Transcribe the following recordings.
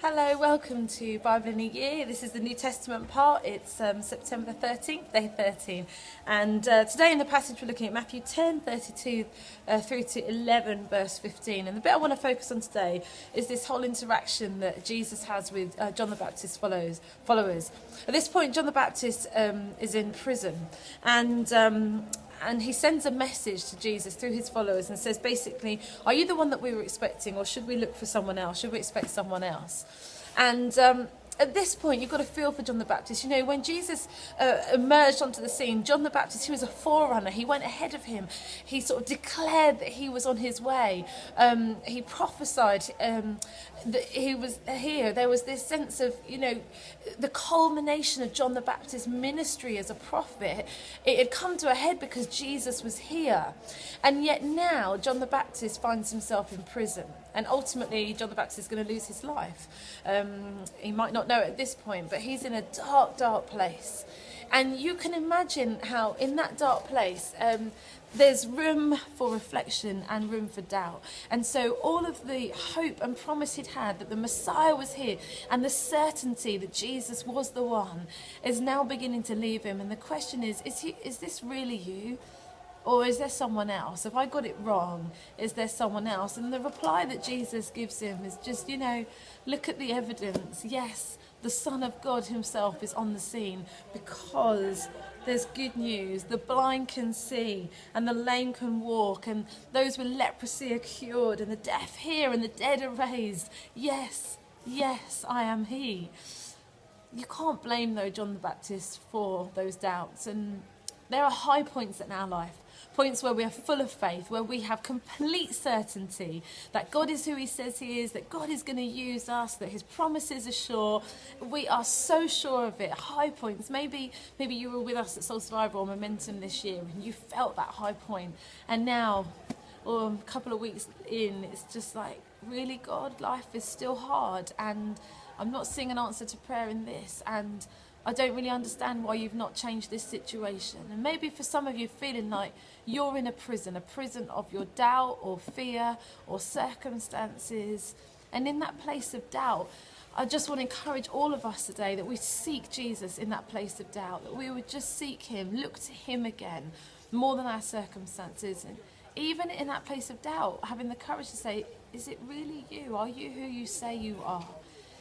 Hello, welcome to Bible in a Year. This is the New Testament part. It's September 13th, day 13. And today in the passage we're looking at Matthew 10:32 through to 11, verse 15. And the bit I want to focus on today is this whole interaction that Jesus has with John the Baptist's followers. At this point, John the Baptist is in prison. And he sends a message to Jesus through his followers and says, basically, are you the one that we were expecting, or should we look for someone else? Should we expect someone else? And at this point, you've got to feel for John the Baptist. You know, when Jesus emerged onto the scene, John the Baptist, he was a forerunner. He went ahead of him. He sort of declared that he was on his way. He prophesied that he was here. There was this sense of, you know, the culmination of John the Baptist's ministry as a prophet. It had come to a head because Jesus was here. And yet now, John the Baptist finds himself in prison. And ultimately, John the Baptist is going to lose his life. He might not know it at this point, but he's in a dark, dark place. And you can imagine how in that dark place, there's room for reflection and room for doubt. And so all of the hope and promise he'd had that the Messiah was here and the certainty that Jesus was the one is now beginning to leave him. And the question is this really you? Or is there someone else? If I got it wrong, is there someone else? And the reply that Jesus gives him is just, you know, look at the evidence. Yes, the Son of God himself is on the scene because there's good news. The blind can see and the lame can walk and those with leprosy are cured and the deaf hear and the dead are raised. Yes, yes, I am he. You can't blame, though, John the Baptist for those doubts. And there are high points in our life. Points where we are full of faith, where we have complete certainty that God is who he says he is, that God is going to use us, that his promises are sure. We are so sure of it. High points. Maybe you were with us at Soul Survivor or Momentum this year and you felt that high point. And now, or a couple of weeks in, it's just like, really, God, life is still hard and I'm not seeing an answer to prayer in this. And I don't really understand why you've not changed this situation. And maybe for some of you feeling like you're in a prison of your doubt or fear or circumstances. And in that place of doubt, I just want to encourage all of us today that we seek Jesus in that place of doubt, that we would just seek him, look to him again, more than our circumstances. And even in that place of doubt, having the courage to say, is it really you? Are you who you say you are?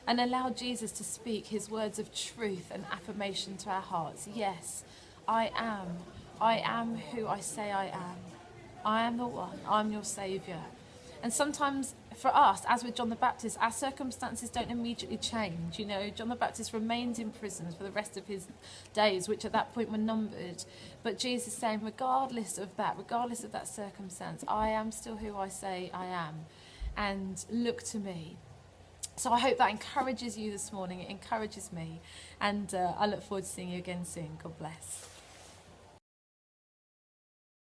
And allow Jesus to speak his words of truth and affirmation to our hearts. Yes, I am. I am who I say I am. I am the one. I'm your saviour. And sometimes for us, as with John the Baptist, our circumstances don't immediately change. You know, John the Baptist remains in prison for the rest of his days, which at that point were numbered. But Jesus is saying, regardless of that circumstance, I am still who I say I am. And look to me. So I hope that encourages you this morning. It encourages me. And I look forward to seeing you again soon. God bless.